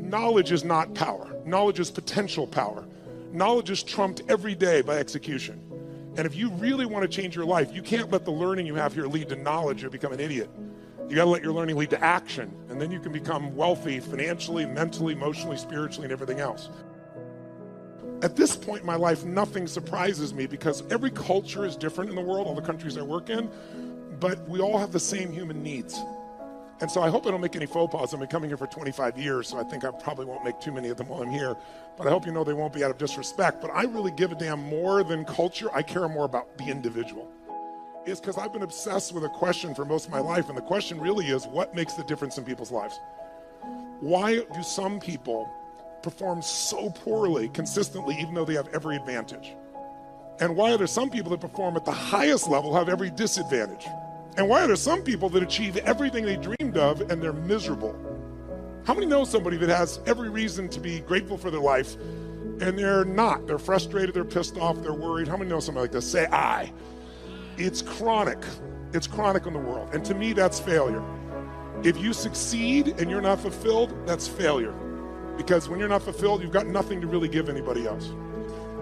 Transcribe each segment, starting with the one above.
knowledge is not power. Knowledge is potential power. Knowledge is trumped every day by execution. And if you really want to change your life, you can't let the learning you have here lead to knowledge or become an idiot. You got to let your learning lead to action, and then you can become wealthy financially, mentally, emotionally, spiritually, and everything else. At this point in my life, nothing surprises me because every culture is different in the world, all the countries I work in, but we all have the same human needs. And so I hope I don't make any faux pas. I've been coming here for 25 years, so I think I probably won't make too many of them while I'm here. But I hope you know they won't be out of disrespect. But I really give a damn more than culture. I care more about the individual. It's because I've been obsessed with a question for most of my life, and the question really is, what makes the difference in people's lives? Why do some people perform so poorly consistently even though they have every advantage? And why are there some people that perform at the highest level have every disadvantage? And why are there some people that achieve everything they dreamed of and they're miserable? How many know somebody that has every reason to be grateful for their life and they're not? They're frustrated, they're pissed off, they're worried. How many know somebody like this? Say I. It's chronic. It's chronic in the world. And to me, that's failure. If you succeed and you're not fulfilled, that's failure. Because when you're not fulfilled, you've got nothing to really give anybody else.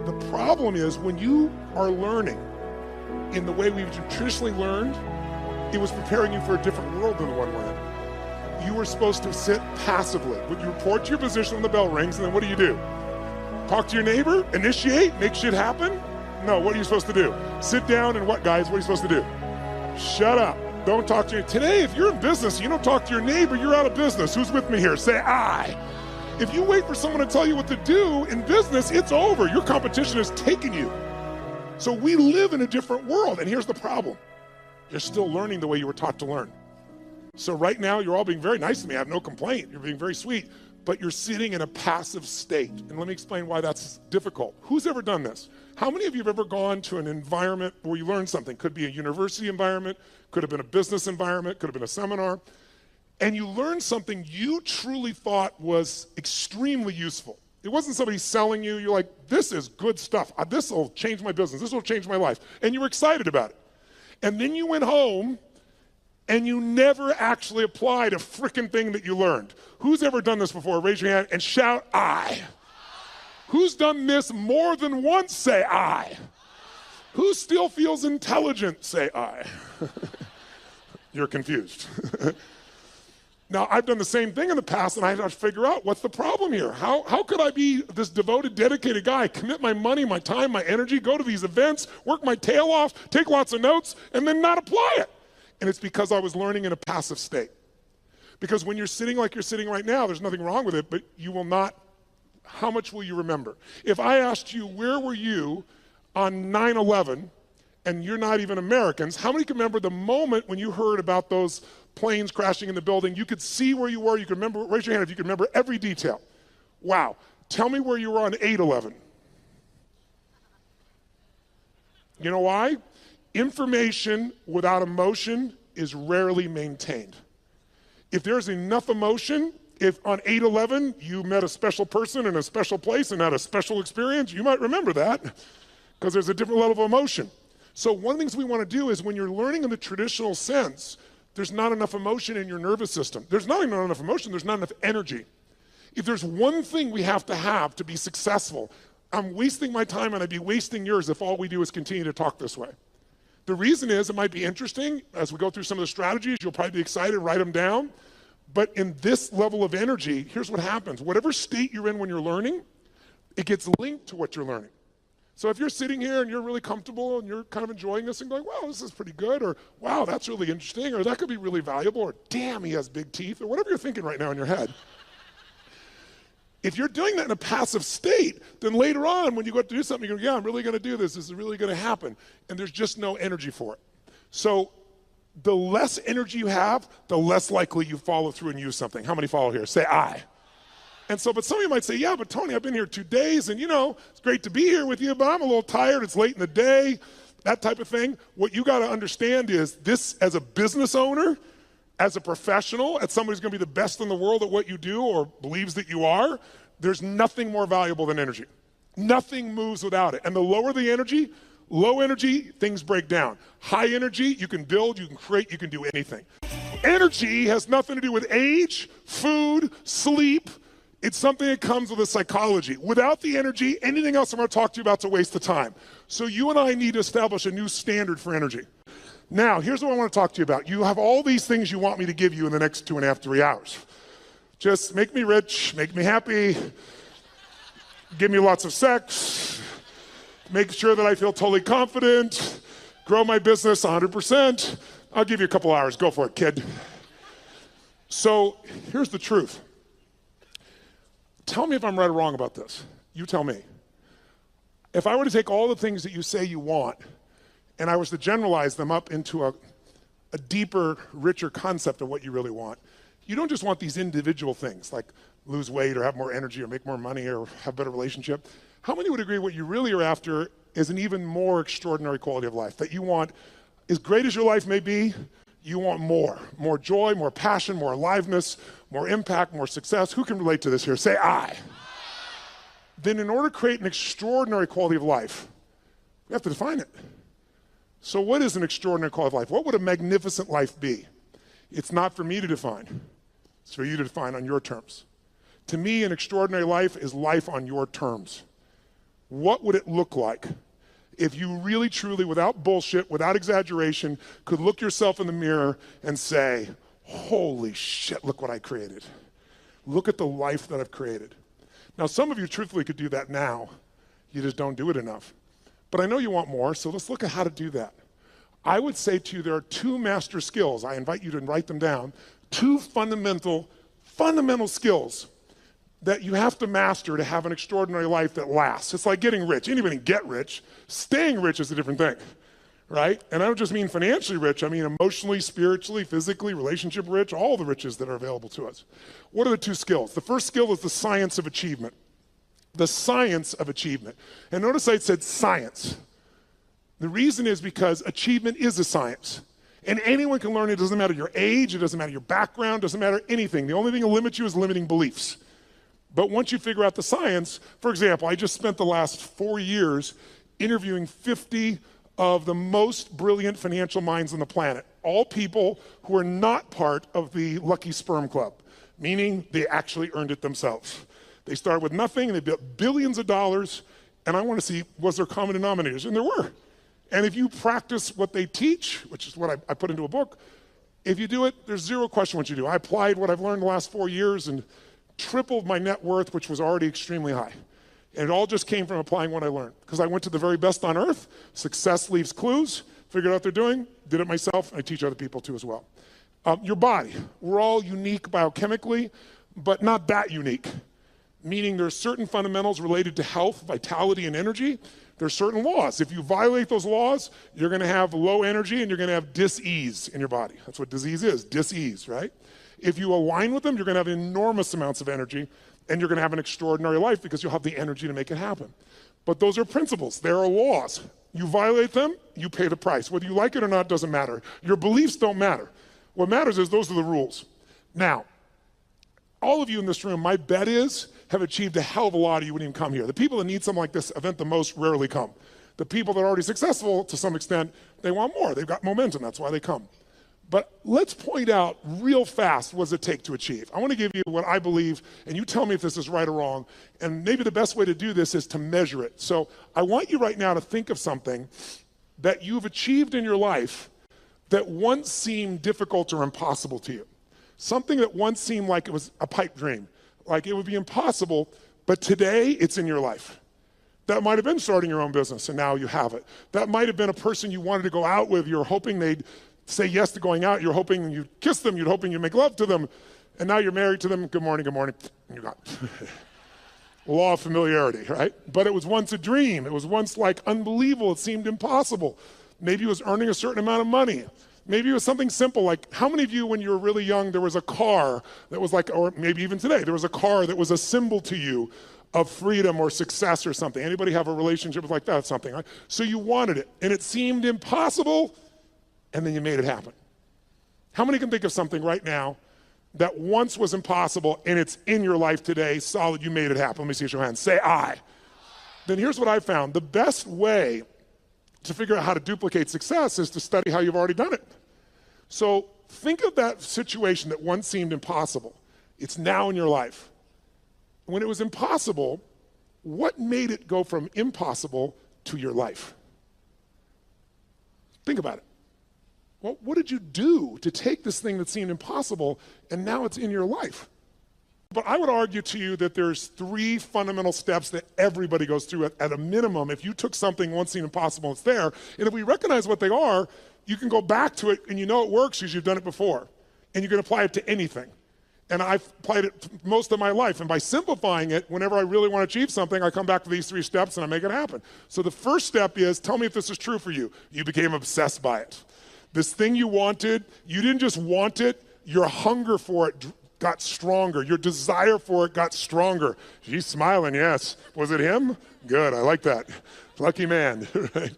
The problem is when you are learning in the way we've traditionally learned, it was preparing you for a different world than the one we're in. You were supposed to sit passively. When you report to your position when the bell rings, and then what do? Talk to your neighbor, initiate, make shit happen? No, what are you supposed to do? Sit down and what, guys? What are you supposed to do? Shut up. Don't talk to your... Today, if you're in business and you don't talk to your neighbor, you're out of business. Who's with me here? Say I. If you wait for someone to tell you what to do in business, it's over. Your competition has taken you. So we live in a different world, and here's the problem. You're still learning the way you were taught to learn. So right now, you're all being very nice to me. I have no complaint. You're being very sweet, but you're sitting in a passive state. And let me explain why that's difficult. Who's ever done this? How many of you have ever gone to an environment where you learned something? Could be a university environment, could have been a business environment, could have been a seminar, and you learned something you truly thought was extremely useful. It wasn't somebody selling you. You're like, this is good stuff. This will change my business. This will change my life. And you were excited about it. And then you went home and you never actually applied a frickin' thing that you learned. Who's ever done this before? Raise your hand and shout, I. Who's done this more than once? Say, I. Who still feels intelligent? Say, I. You're confused. Now, I've done the same thing in the past, and I had to figure out what's the problem here. How could I be this devoted, dedicated guy, commit my money, my time, my energy, go to these events, work my tail off, take lots of notes, and then not apply it? And it's because I was learning in a passive state. Because when you're sitting like you're sitting right now, there's nothing wrong with it, but you will not, how much will you remember? If I asked you, where were you on 9/11, and you're not even Americans, how many can remember the moment when you heard about those planes crashing in the building? You could see where you were, you could remember, raise your hand if you could remember every detail. Wow, tell me where you were on 8/11. You know why? Information without emotion is rarely maintained. If there's enough emotion, if on 8/11 you met a special person in a special place and had a special experience, you might remember that because there's a different level of emotion. So one of the things we want to do is when you're learning in the traditional sense, there's not enough emotion in your nervous system. There's not even enough emotion, there's not enough energy. If there's one thing we have to be successful, I'm wasting my time and I'd be wasting yours if all we do is continue to talk this way. The reason is it might be interesting. As we go through some of the strategies, you'll probably be excited, write them down. But in this level of energy, here's what happens. Whatever state you're in when you're learning, it gets linked to what you're learning. So if you're sitting here and you're really comfortable and you're kind of enjoying this and going, wow, this is pretty good, or wow, that's really interesting, or that could be really valuable, or damn, he has big teeth, or whatever you're thinking right now in your head. If you're doing that in a passive state, then later on when you go to do something, you go, yeah, I'm really going to do this. This is really going to happen. And there's just no energy for it. So the less energy you have, the less likely you follow through and use something. How many follow here? Say I. And so, but some of you might say, yeah, but Tony, I've been here 2 days and it's great to be here with you, but I'm a little tired. It's late in the day, that type of thing. What you got to understand is this, as a business owner, as a professional, as somebody who's going to be the best in the world at what you do or believes that you are, there's nothing more valuable than energy. Nothing moves without it. And the lower the energy, low energy, things break down. High energy, you can build, you can create, you can do anything. Energy has nothing to do with age, food, sleep. It's something that comes with a psychology. Without the energy, anything else I'm going to talk to you about is a waste of time. So you and I need to establish a new standard for energy. Now, here's what I want to talk to you about. You have all these things you want me to give you in the next 2.5, 3 hours. Just make me rich, make me happy, give me lots of sex, make sure that I feel totally confident, grow my business 100%. I'll give you a couple hours. Go for it, kid. So here's the truth. Tell me if I'm right or wrong about this. You tell me. If I were to take all the things that you say you want and I was to generalize them up into a deeper, richer concept of what you really want, you don't just want these individual things like lose weight or have more energy or make more money or have a better relationship. How many would agree what you really are after is an even more extraordinary quality of life? That you want, as great as your life may be, you want more. More joy, more passion, more aliveness, more impact, more success. Who can relate to this here? Say I. Then in order to create an extraordinary quality of life, we have to define it. So what is an extraordinary quality of life? What would a magnificent life be? It's not for me to define. It's for you to define on your terms. To me, an extraordinary life is life on your terms. What would it look like if you really, truly, without bullshit, without exaggeration, could look yourself in the mirror and say, holy shit, look what I created. Look at the life that I've created. Now, some of you truthfully could do that now. You just don't do it enough. But I know you want more, so let's look at how to do that. I would say to you, there are 2 master skills. I invite you to write them down. 2 fundamental skills that you have to master to have an extraordinary life that lasts. It's like getting rich. Anybody can get rich. Staying rich is a different thing, right? And I don't just mean financially rich. I mean emotionally, spiritually, physically, relationship rich, all the riches that are available to us. What are the 2 skills? The first skill is the science of achievement. The science of achievement. And notice I said science. The reason is because achievement is a science. And anyone can learn it. It doesn't matter your age, it doesn't matter your background, it doesn't matter anything. The only thing that limits you is limiting beliefs. But once you figure out the science, for example, I just spent the last 4 years interviewing 50 of the most brilliant financial minds on the planet. All people who are not part of the Lucky Sperm Club, meaning they actually earned it themselves. They started with nothing and they built billions of dollars. And I want to see, was there common denominators? And there were. And if you practice what they teach, which is what I put into a book, if you do it, there's zero question what you do. I applied what I've learned the last 4 years and tripled my net worth, which was already extremely high. And it all just came from applying what I learned. Because I went to the very best on earth, success leaves clues, figured out what they're doing, did it myself, and I teach other people too as well. Your body, we're all unique biochemically, but not that unique. Meaning there's certain fundamentals related to health, vitality, and energy. There's certain laws. If you violate those laws, you're gonna have low energy and you're gonna have dis-ease in your body. That's what disease is, dis-ease, right? If you align with them, you're gonna have enormous amounts of energy and you're gonna have an extraordinary life because you'll have the energy to make it happen. But those are principles, there are laws. You violate them, you pay the price. Whether you like it or not doesn't matter. Your beliefs don't matter. What matters is those are the rules. Now, all of you in this room, my bet is, have achieved a hell of a lot, or you wouldn't even come here. The people that need something like this event the most rarely come. The people that are already successful, to some extent, they want more. They've got momentum, that's why they come. But let's point out real fast what does it take to achieve. I want to give you what I believe, and you tell me if this is right or wrong, and maybe the best way to do this is to measure it. So I want you right now to think of something that you've achieved in your life that once seemed difficult or impossible to you. Something that once seemed like it was a pipe dream, like it would be impossible, but today it's in your life. That might have been starting your own business and now you have it. That might have been a person you wanted to go out with, you're hoping they'd say yes to going out, you're hoping you'd kiss them, you're hoping you'd make love to them, and now you're married to them, good morning, and you got law of familiarity, right? But it was once a dream, it was once like unbelievable, it seemed impossible. Maybe it was earning a certain amount of money. Maybe it was something simple like, how many of you when you were really young, there was a car that was like, or maybe even today, there was a car that was a symbol to you of freedom or success or something. Anybody have a relationship with like that, something, right? So you wanted it and it seemed impossible and then you made it happen. How many can think of something right now that once was impossible and it's in your life today, solid, you made it happen? Let me see your hands, say I. Then here's what I found. The best way to figure out how to duplicate success is to study how you've already done it. So think of that situation that once seemed impossible. It's now in your life. When it was impossible, what made it go from impossible to your life? Think about it. Well, what did you do to take this thing that seemed impossible and now it's in your life? But I would argue to you that there's 3 fundamental steps that everybody goes through at a minimum. If you took something once seemed impossible, it's there. And if we recognize what they are, you can go back to it and you know it works because you've done it before. And you can apply it to anything. And I've applied it most of my life. And by simplifying it, whenever I really want to achieve something, I come back to these 3 steps and I make it happen. So the first step is, tell me if this is true for you. You became obsessed by it. This thing you wanted, you didn't just want it, your hunger for it got stronger. Your desire for it got stronger. She's smiling, yes. Was it him? Good, I like that. Lucky man, right?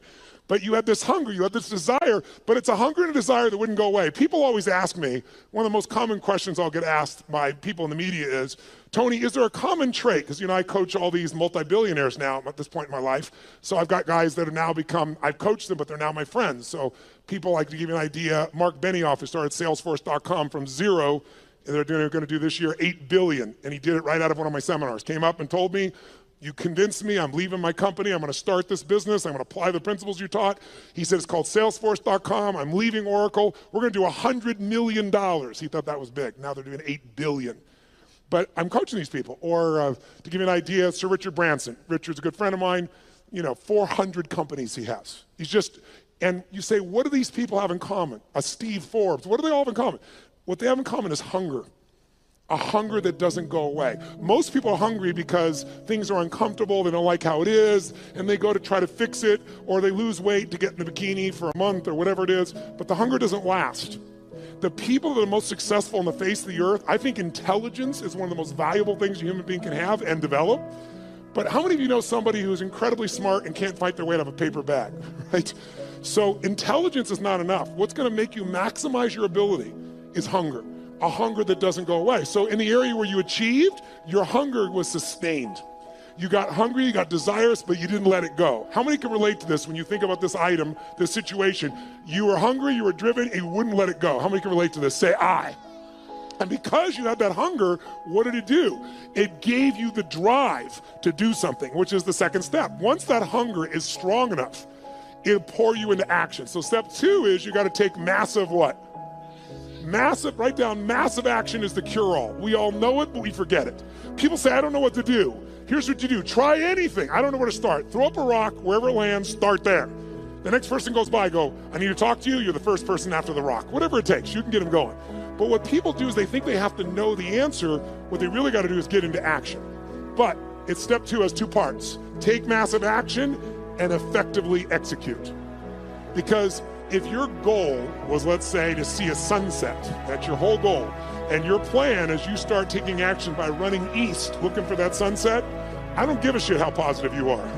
But you had this hunger, you had this desire, but it's a hunger and a desire that wouldn't go away. People always ask me, one of the most common questions I'll get asked by people in the media is, Tony, is there a common trait? Because, I coach all these multi-billionaires now at this point in my life. So I've got guys that have now become, I've coached them, but they're now my friends. So people, like, to give you an idea, Mark Benioff, who started Salesforce.com from 0, and they're going to do this year $8 billion. And he did it right out of one of my seminars. Came up and told me, you convinced me, I'm leaving my company, I'm going to start this business, I'm going to apply the principles you taught. He said, it's called Salesforce.com, I'm leaving Oracle, we're going to do $100 million. He thought that was big. Now they're doing $8 billion. But I'm coaching these people. Or to give you an idea, Sir Richard Branson. Richard's a good friend of mine, 400 companies he has. And you say, what do these people have in common? A Steve Forbes, what do they all have in common? What they have in common is hunger. A hunger that doesn't go away. Most people are hungry because things are uncomfortable, they don't like how it is, and they go to try to fix it, or they lose weight to get in a bikini for a month or whatever it is, but the hunger doesn't last. The people that are most successful on the face of the earth, I think intelligence is one of the most valuable things a human being can have and develop. But how many of you know somebody who's incredibly smart and can't fight their way out of a paper bag, right? So intelligence is not enough. What's going to make you maximize your ability is hunger. A hunger that doesn't go away. So in the area where you achieved, your hunger was sustained. You got hungry, you got desirous, but you didn't let it go. How many can relate to this when you think about this item, this situation? You were hungry, you were driven, and you wouldn't let it go. How many can relate to this? Say, I. And because you had that hunger, what did it do? It gave you the drive to do something, which is the second step. Once that hunger is strong enough, it'll pour you into action. So step 2 is you got to take massive what? Massive, write down, massive action is the cure-all. We all know it, but we forget it. People say, I don't know what to do. Here's what you do. Try anything. I don't know where to start. Throw up a rock, wherever it lands, start there. The next person goes by, go, I need to talk to you. You're the first person after the rock. Whatever it takes, you can get them going. But what people do is they think they have to know the answer. What they really got to do is get into action. But it's step 2 has 2 parts. Take massive action and effectively execute. Because if your goal was, let's say, to see a sunset, that's your whole goal, and your plan is you start taking action by running east looking for that sunset, I don't give a shit how positive you are.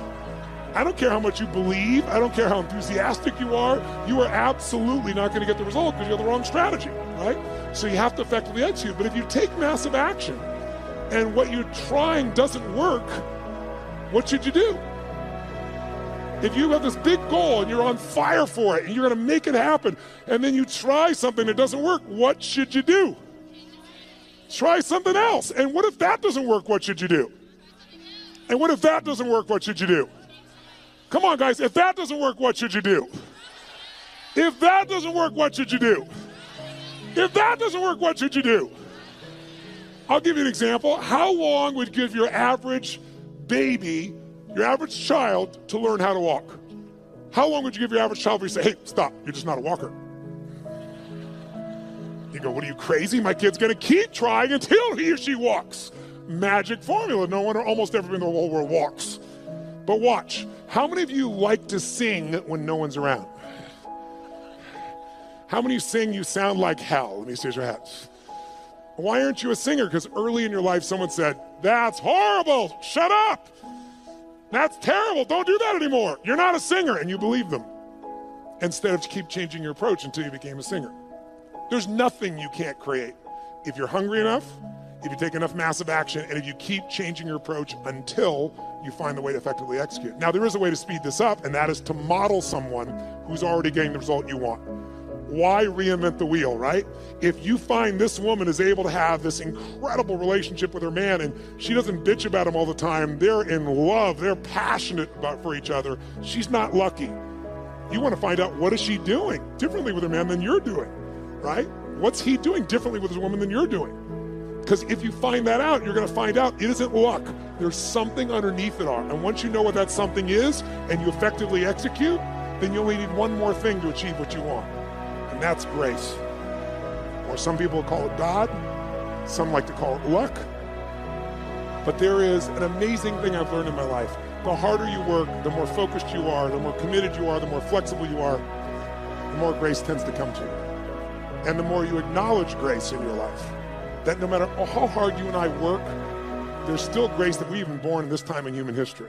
I don't care how much you believe. I don't care how enthusiastic you are. You are absolutely not going to get the result because you have the wrong strategy, right? So you have to effectively execute. But if you take massive action and what you're trying doesn't work, what should you do? If you have this big goal and you're on fire for it and you're going to make it happen, and then you try something that doesn't work, what should you do? Try something else. And what if that doesn't work? What should you do? And what if that doesn't work? What should you do? Come on, guys. If that doesn't work, what should you do? If that doesn't work, what should you do? If that doesn't work, what should you do? I'll give you an example. How long would you give your average baby, your average child, to learn how to walk? How long would you give your average child before you say, hey, stop, you're just not a walker? You go, what are you, crazy? My kid's going to keep trying until he or she walks. Magic formula. No one or almost everyone in the whole world walks. But watch. How many of you like to sing when no one's around? How many sing you sound like hell? Let me see your hands. Why aren't you a singer? Because early in your life someone said, that's horrible, shut up. That's terrible, don't do that anymore. You're not a singer, and you believe them. Instead of keep changing your approach until you became a singer. There's nothing you can't create. If you're hungry enough, if you take enough massive action, and if you keep changing your approach until you find the way to effectively execute. Now, there is a way to speed this up, and that is to model someone who's already getting the result you want. why reinvent the wheel, right? If you find this woman is able to have this incredible relationship with her man and she doesn't bitch about him all the time, they're in love, they're passionate for each other, she's not lucky. You want to find out, what is she doing differently with her man than you're doing, right? What's he doing differently with his woman than you're doing? Because if you find that out, you're going to find out it isn't luck. There's something underneath it all. And once you know what that something is and you effectively execute, then you only need one more thing to achieve what you want. And that's grace. Or some people call it God. Some like to call it luck. But there is an amazing thing I've learned in my life. The harder you work, the more focused you are, the more committed you are, the more flexible you are, the more grace tends to come to you. And the more you acknowledge grace in your life, that no matter how hard you and I work, there's still grace that we've been born in this time in human history.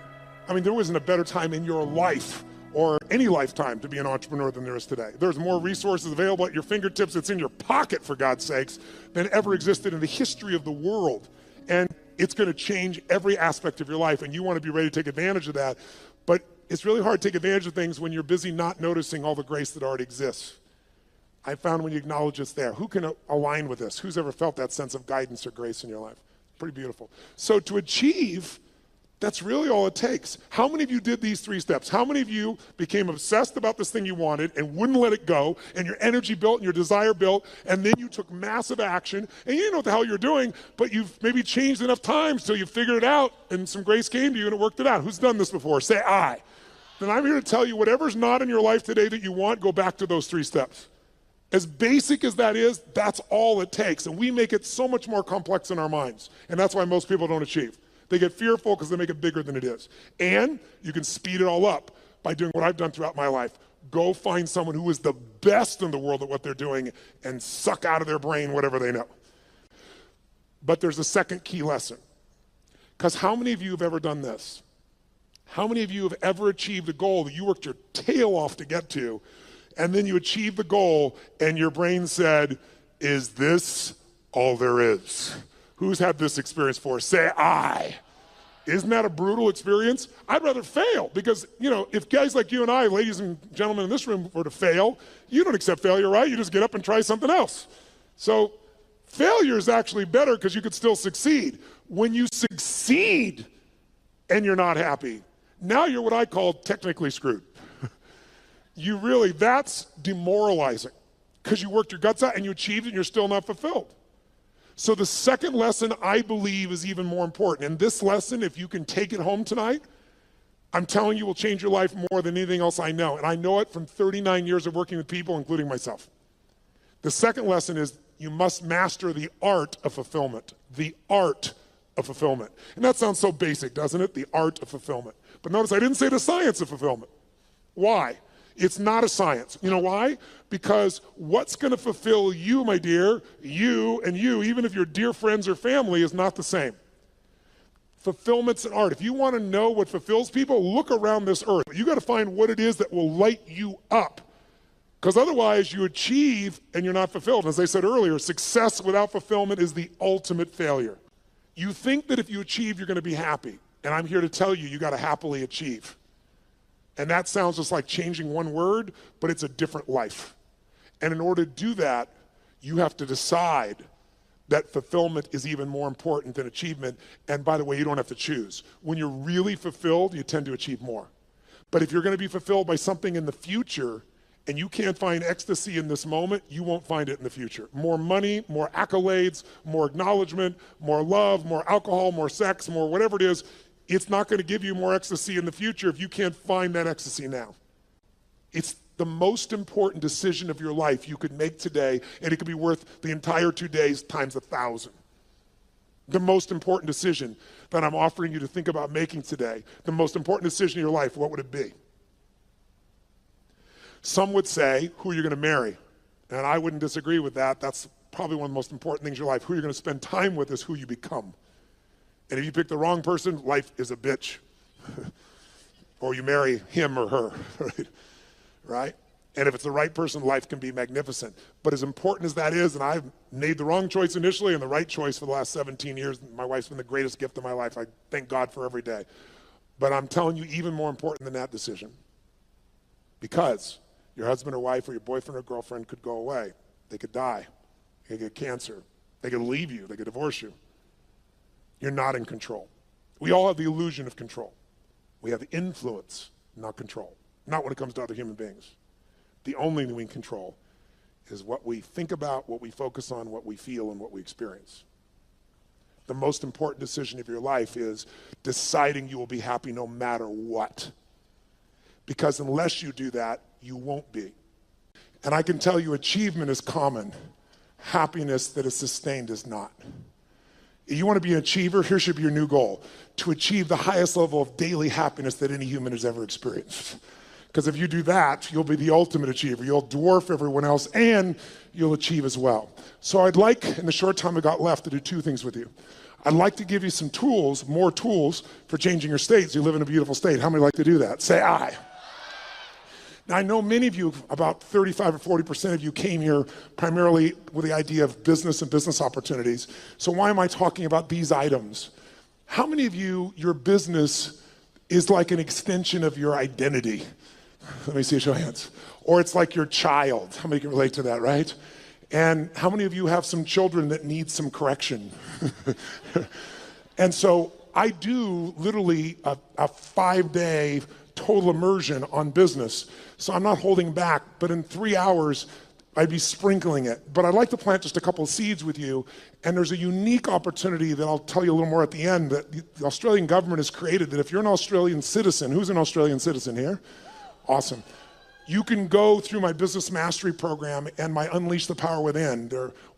I mean, there wasn't a better time in your life or any lifetime to be an entrepreneur than there is today. There's more resources available at your fingertips, it's in your pocket, for God's sakes, than ever existed in the history of the world. And it's going to change every aspect of your life, and you want to be ready to take advantage of that. But it's really hard to take advantage of things when you're busy not noticing all the grace that already exists. I found when you acknowledge it's there. Who can align with this? Who's ever felt that sense of guidance or grace in your life? Pretty beautiful. So to achieve, that's really all it takes. How many of you did these 3 steps? How many of you became obsessed about this thing you wanted and wouldn't let it go, and your energy built and your desire built, and then you took massive action, and you didn't know what the hell you're doing, but you've maybe changed enough times till you figured it out and some grace came to you and it worked it out? Who's done this before? Say I. Then I'm here to tell you, whatever's not in your life today that you want, go back to those 3 steps. As basic as that is, that's all it takes. And we make it so much more complex in our minds. And that's why most people don't achieve. They get fearful because they make it bigger than it is. And you can speed it all up by doing what I've done throughout my life. Go find someone who is the best in the world at what they're doing and suck out of their brain whatever they know. But there's a second key lesson. Because how many of you have ever done this? How many of you have ever achieved a goal that you worked your tail off to get to, and then you achieved the goal and your brain said, is this all there is? Who's had this experience before? Say I. Isn't that a brutal experience? I'd rather fail because, if guys like you and I, ladies and gentlemen in this room, were to fail, you don't accept failure, right? You just get up and try something else. So failure is actually better because you could still succeed. When you succeed and you're not happy, now you're what I call technically screwed. That's demoralizing because you worked your guts out and you achieved it and you're still not fulfilled. So the second lesson, I believe, is even more important. And this lesson, if you can take it home tonight, I'm telling you, will change your life more than anything else I know. And I know it from 39 years of working with people, including myself. The second lesson is you must master the art of fulfillment. The art of fulfillment. And that sounds so basic, doesn't it? The art of fulfillment. But notice I didn't say the science of fulfillment. Why? It's not a science. You know why? Because what's going to fulfill you, my dear, you and you, even if you're dear friends or family, is not the same. Fulfillment's an art. If you want to know what fulfills people, look around this earth. You got to find what it is that will light you up. Because otherwise you achieve and you're not fulfilled. As I said earlier, success without fulfillment is the ultimate failure. You think that if you achieve, you're going to be happy. And I'm here to tell you, you got to happily achieve. And that sounds just like changing one word, but it's a different life. And in order to do that, you have to decide that fulfillment is even more important than achievement. And by the way, you don't have to choose. When you're really fulfilled, you tend to achieve more. But if you're going to be fulfilled by something in the future, and you can't find ecstasy in this moment, you won't find it in the future. More money, more accolades, more acknowledgement, more love, more alcohol, more sex, more whatever it is, it's not going to give you more ecstasy in the future if you can't find that ecstasy now. It's the most important decision of your life you could make today, and it could be worth the entire 2 days times 1,000. The most important decision that I'm offering you to think about making today, the most important decision in your life, what would it be? Some would say, who you're going to marry. And I wouldn't disagree with that. That's probably one of the most important things in your life. Who you're going to spend time with is who you become. And if you pick the wrong person, life is a bitch. Or you marry him or her, right? And if it's the right person, life can be magnificent. But as important as that is, and I've made the wrong choice initially and the right choice for the last 17 years, my wife's been the greatest gift of my life. I thank God for every day. But I'm telling you, even more important than that decision. Because Your husband or wife or your boyfriend or girlfriend could go away. They could die. They could get cancer. They could leave you. They could divorce you. You're not in control. We all have the illusion of control. We have influence, not control. Not when it comes to other human beings. The only thing we can control is what we think about, what we focus on, what we feel, and what we experience. The most important decision of your life is deciding you will be happy no matter what. Because unless you do that, you won't be. And I can tell you achievement is common. Happiness that is sustained is not. You want to be an achiever? Here should be your new goal. To achieve the highest level of daily happiness that any human has ever experienced. Because if you do that, you'll be the ultimate achiever. You'll dwarf everyone else and you'll achieve as well. So I'd like, in the short time I got left, to do two things with you. I'd like to give you some tools, more tools for changing your states. You live in a beautiful state. How many like to do that? Say aye. Now, I know many of you, about 35 or 40% of you came here primarily with the idea of business and business opportunities. So why am I talking about these items? How many of you, your business is like an extension of your identity? Let me see a show of hands. Or it's like your child. How many can relate to that, right? And how many of you have some children that need some correction? And so I do literally a 5-day total immersion on business. So I'm not holding back, but in 3 hours, I'd be sprinkling it. But I'd like to plant just a couple of seeds with you. And there's a unique opportunity that I'll tell you a little more at the end that the Australian government has created, that if you're an Australian citizen, who's an Australian citizen here? Awesome. You can go through my business mastery program and my Unleash the Power Within.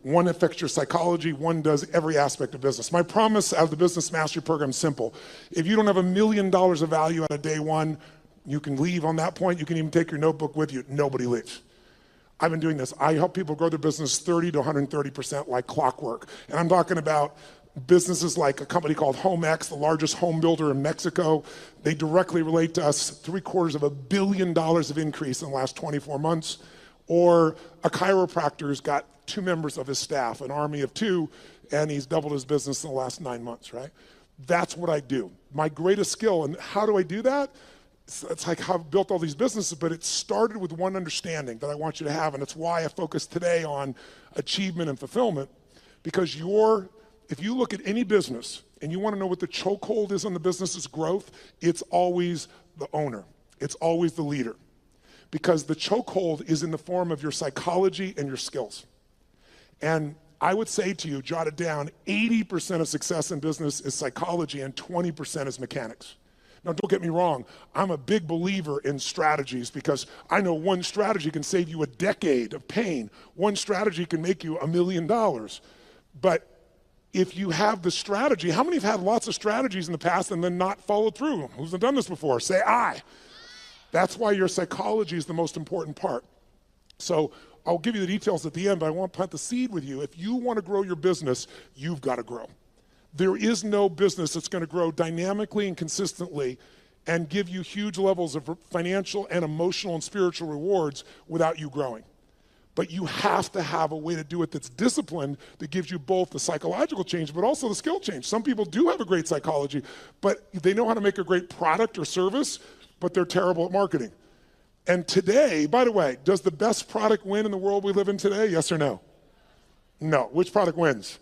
One affects your psychology, one does every aspect of business. My promise out of the business mastery program is simple. If you don't have $1 million of value out of day one, you can leave on that point. You can even take your notebook with you. Nobody leaves. I've been doing this. I help people grow their business 30 to 130% like clockwork. And I'm talking about businesses like a company called HomeX, the largest home builder in Mexico. They directly relate to us. $750 million of increase in the last 24 months. Or a chiropractor's got 2 members of his staff, an army of 2, and he's doubled his business in the last 9 months, right? That's what I do. My greatest skill, and how do I do that? It's like how I've built all these businesses, but it started with one understanding that I want you to have, and it's why I focus today on achievement and fulfillment, because if you look at any business and you want to know what the chokehold is on the business's growth, it's always the owner. It's always the leader. Because the chokehold is in the form of your psychology and your skills. And I would say to you, jot it down, 80% of success in business is psychology and 20% is mechanics. Now, don't get me wrong. I'm a big believer in strategies because I know one strategy can save you a decade of pain. One strategy can make you $1 million. But if you have the strategy, how many have had lots of strategies in the past and then not followed through? Who's done this before? Say aye. That's why your psychology is the most important part. So I'll give you the details at the end, but I want to plant the seed with you. If you want to grow your business, you've got to grow. There is no business that's going to grow dynamically and consistently and give you huge levels of financial and emotional and spiritual rewards without you growing. But you have to have a way to do it that's disciplined, that gives you both the psychological change, but also the skill change. Some people do have a great psychology, but they know how to make a great product or service, but they're terrible at marketing. And today, by the way, does the best product win in the world we live in today? Yes or no? No. Which product wins?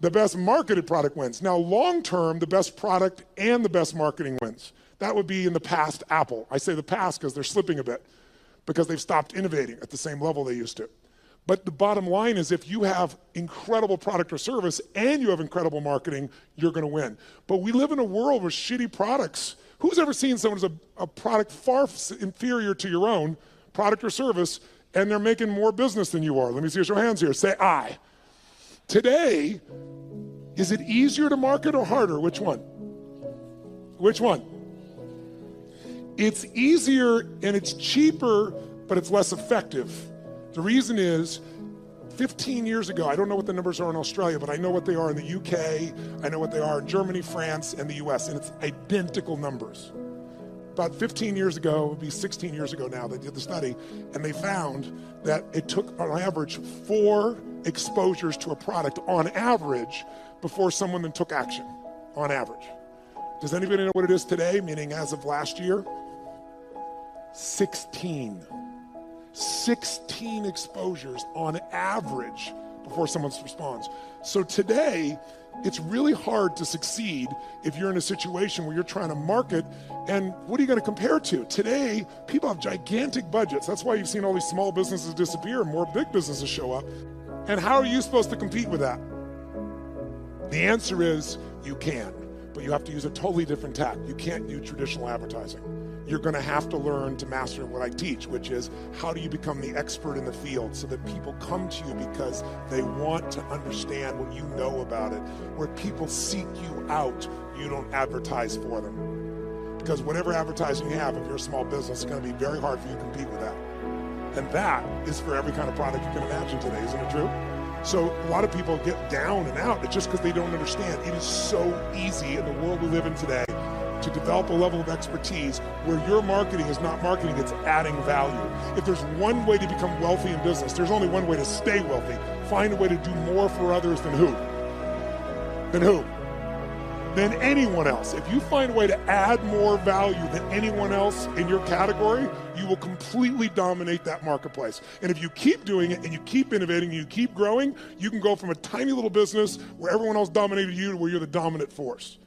The best marketed product wins. Now, long term, the best product and the best marketing wins. That would be in the past Apple. I say the past because they're slipping a bit, because they've stopped innovating at the same level they used to. But the bottom line is if you have incredible product or service and you have incredible marketing, you're going to win. But we live in a world with shitty products. Who's ever seen someone who's a product far inferior to your own product or service, and they're making more business than you are? Let me see your hands here. Say aye. Today, is it easier to market or harder? Which one? Which one? It's easier and it's cheaper, but it's less effective. The reason is 15 years ago, I don't know what the numbers are in Australia, but I know what they are in the UK, I know what they are in Germany, France, and the US, and it's identical numbers. About 15 years ago, it would be 16 years ago now, they did the study, and they found that it took, on average, 4 exposures to a product, on average, before someone then took action, on average. Does anybody know what it is today, meaning as of last year? 16. 16 exposures on average before someone responds. So today, it's really hard to succeed if you're in a situation where you're trying to market, and what are you going to compare to? Today, people have gigantic budgets. That's why you've seen all these small businesses disappear and more big businesses show up. And how are you supposed to compete with that? The answer is you can, but you have to use a totally different tack. You can't use traditional advertising. You're going to have to learn to master what I teach, which is how do you become the expert in the field so that people come to you because they want to understand what you know about it. Where people seek you out, you don't advertise for them. Because whatever advertising you have, if you're a small business, it's going to be very hard for you to compete with that. And that is for every kind of product you can imagine today, isn't it true? So a lot of people get down and out. It's just because they don't understand. It is so easy in the world we live in today to develop a level of expertise where your marketing is not marketing, it's adding value. If there's one way to become wealthy in business, there's only one way to stay wealthy. Find a way to do more for others than who? Than who? Than anyone else. If you find a way to add more value than anyone else in your category, you will completely dominate that marketplace. And if you keep doing it and you keep innovating and you keep growing, you can go from a tiny little business where everyone else dominated you to where you're the dominant force.